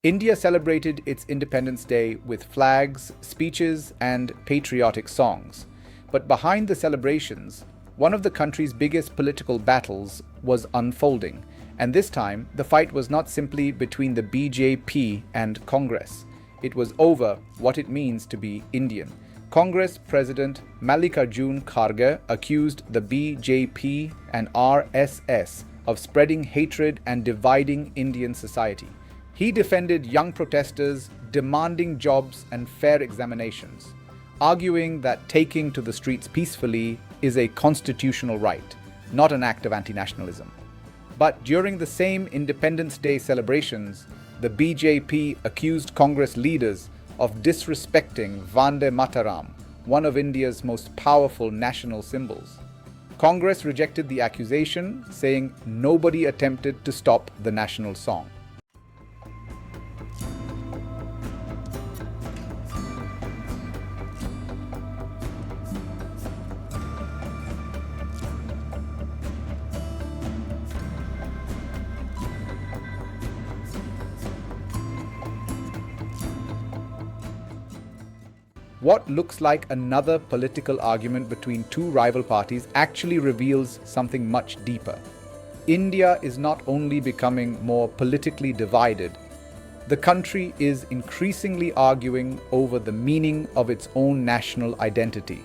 India celebrated its Independence Day with flags, speeches, and patriotic songs. But behind the celebrations, one of the country's biggest political battles was unfolding. And this time, the fight was not simply between the BJP and Congress. It was over what it means to be Indian. Congress President Mallikarjun Kharge accused the BJP and RSS of spreading hatred and dividing Indian society. He defended young protesters demanding jobs and fair examinations, arguing that taking to the streets peacefully is a constitutional right, not an act of anti-nationalism. But during the same Independence Day celebrations, the BJP accused Congress leaders of disrespecting Vande Mataram, one of India's most powerful national symbols. Congress rejected the accusation, saying nobody attempted to stop the national song. What looks like another political argument between two rival parties actually reveals something much deeper. India is not only becoming more politically divided, the country is increasingly arguing over the meaning of its own national identity.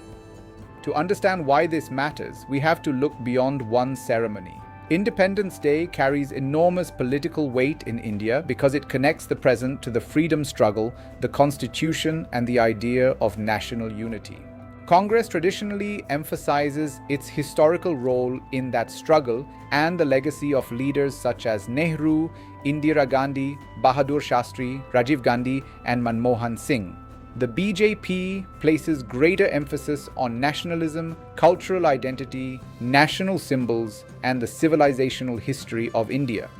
To understand why this matters, we have to look beyond one ceremony. Independence Day carries enormous political weight in India because it connects the present to the freedom struggle, the constitution, and the idea of national unity. Congress traditionally emphasizes its historical role in that struggle and the legacy of leaders such as Nehru, Indira Gandhi, Bahadur Shastri, Rajiv Gandhi, and Manmohan Singh. The BJP places greater emphasis on nationalism, cultural identity, national symbols, and the civilizational history of India.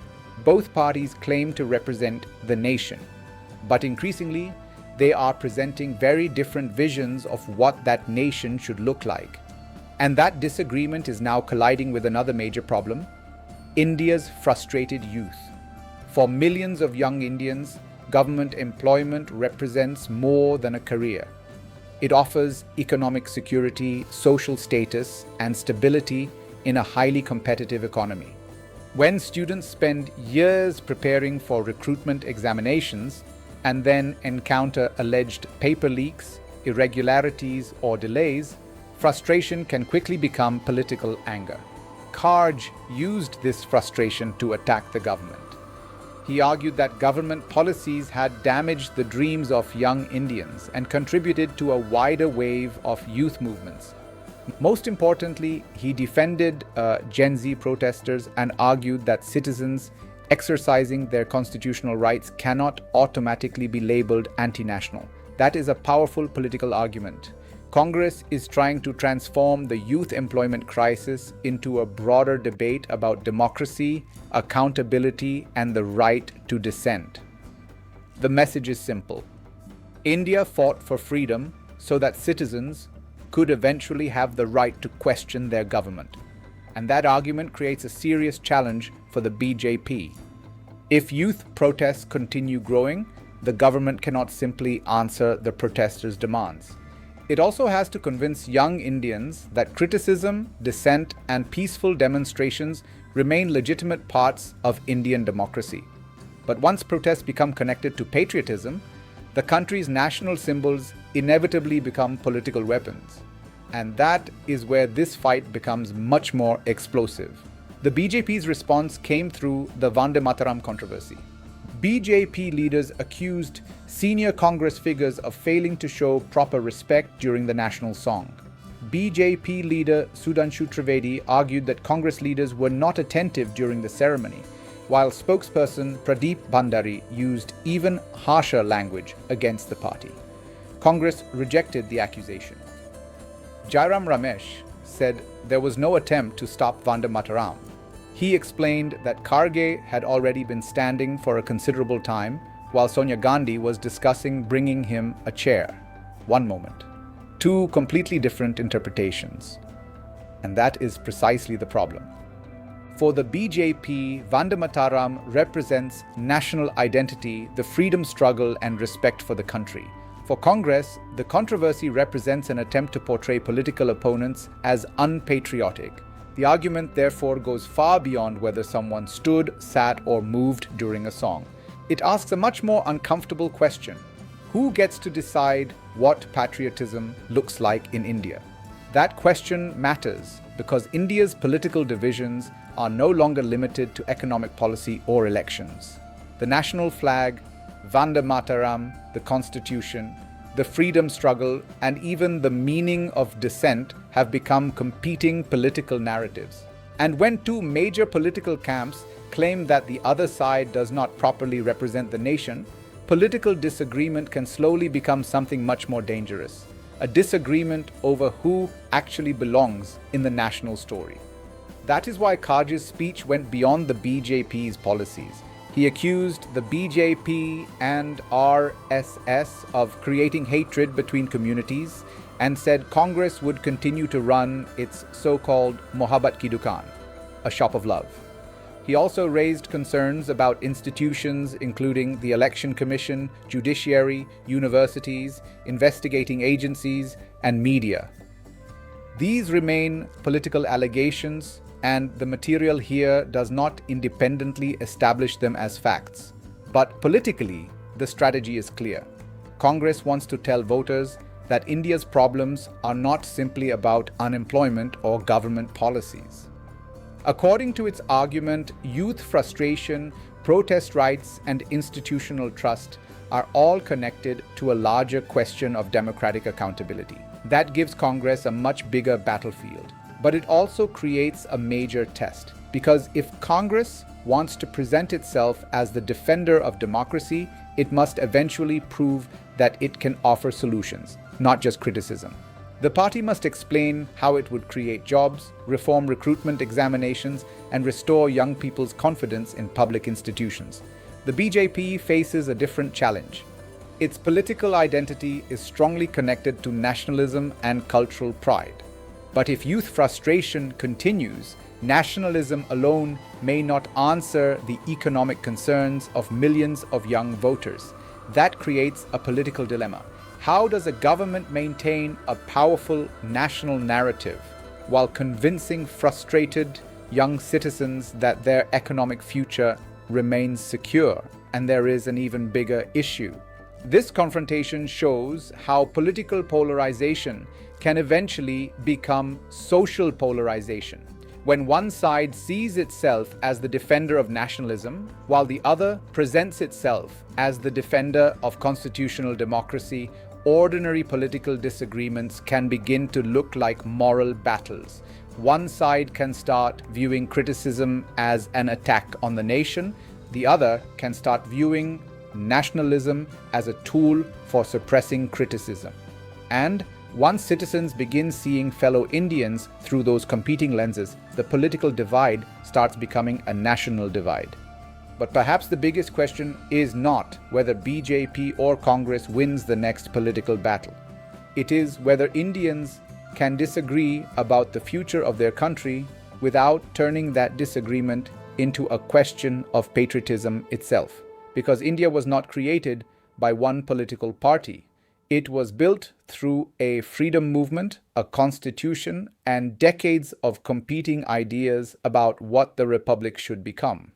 Both parties claim to represent the nation, but increasingly, they are presenting very different visions of what that nation should look like. And that disagreement is now colliding with another major problem: India's frustrated youth. For millions of young Indians, government employment represents more than a career. It offers economic security, social status, and stability in a highly competitive economy. When students spend years preparing for recruitment examinations and then encounter alleged paper leaks, irregularities, or delays, frustration can quickly become political anger. Kharge used this frustration to attack the government. He argued that government policies had damaged the dreams of young Indians and contributed to a wider wave of youth movements. Most importantly, he defended Gen Z protesters and argued that citizens exercising their constitutional rights cannot automatically be labeled anti-national. That is a powerful political argument. Congress is trying to transform the youth employment crisis into a broader debate about democracy, accountability, and the right to dissent. The message is simple. India fought for freedom so that citizens could eventually have the right to question their government. And that argument creates a serious challenge for the BJP. If youth protests continue growing, the government cannot simply answer the protesters' demands. It also has to convince young Indians that criticism, dissent, and peaceful demonstrations remain legitimate parts of Indian democracy. But once protests become connected to patriotism, the country's national symbols inevitably become political weapons. And that is where this fight becomes much more explosive. The BJP's response came through the Vande Mataram controversy. BJP leaders accused senior Congress figures of failing to show proper respect during the national song. BJP leader Sudhanshu Trivedi argued that Congress leaders were not attentive during the ceremony, while spokesperson Pradeep Bhandari used even harsher language against the party. Congress rejected the accusation. Jairam Ramesh said there was no attempt to stop Vande Mataram. He explained that Kharge had already been standing for a considerable time, while Sonia Gandhi was discussing bringing him a chair. One moment. Two completely different interpretations. And that is precisely the problem. For the BJP, Vande Mataram represents national identity, the freedom struggle, and respect for the country. For Congress, the controversy represents an attempt to portray political opponents as unpatriotic. The argument therefore goes far beyond whether someone stood, sat, or moved during a song. It asks a much more uncomfortable question. Who gets to decide what patriotism looks like in India? That question matters because India's political divisions are no longer limited to economic policy or elections. The national flag, Vande Mataram, the constitution, the freedom struggle, and even the meaning of dissent have become competing political narratives. And when two major political camps claim that the other side does not properly represent the nation, political disagreement can slowly become something much more dangerous. A disagreement over who actually belongs in the national story. That is why Kharge's speech went beyond the BJP's policies. He accused the BJP and RSS of creating hatred between communities and said Congress would continue to run its so-called Mohabbat ki dukaan, a shop of love. He also raised concerns about institutions including the Election Commission, judiciary, universities, investigating agencies, and media. These remain political allegations, and the material here does not independently establish them as facts. But politically, the strategy is clear. Congress wants to tell voters that India's problems are not simply about unemployment or government policies. According to its argument, youth frustration, protest rights, and institutional trust are all connected to a larger question of democratic accountability. That gives Congress a much bigger battlefield. But it also creates a major test, because if Congress wants to present itself as the defender of democracy, it must eventually prove that it can offer solutions, not just criticism. The party must explain how it would create jobs, reform recruitment examinations, and restore young people's confidence in public institutions. The BJP faces a different challenge. Its political identity is strongly connected to nationalism and cultural pride. But if youth frustration continues, nationalism alone may not answer the economic concerns of millions of young voters. That creates a political dilemma. How does a government maintain a powerful national narrative while convincing frustrated young citizens that their economic future remains secure? And there is an even bigger issue. This confrontation shows how political polarization can eventually become social polarization. When one side sees itself as the defender of nationalism, while the other presents itself as the defender of constitutional democracy, ordinary political disagreements can begin to look like moral battles. One side can start viewing criticism as an attack on the nation, the other can start viewing nationalism as a tool for suppressing criticism. And once citizens begin seeing fellow Indians through those competing lenses, the political divide starts becoming a national divide. But perhaps the biggest question is not whether BJP or Congress wins the next political battle. It is whether Indians can disagree about the future of their country without turning that disagreement into a question of patriotism itself. Because India was not created by one political party. It was built through a freedom movement, a constitution, and decades of competing ideas about what the republic should become.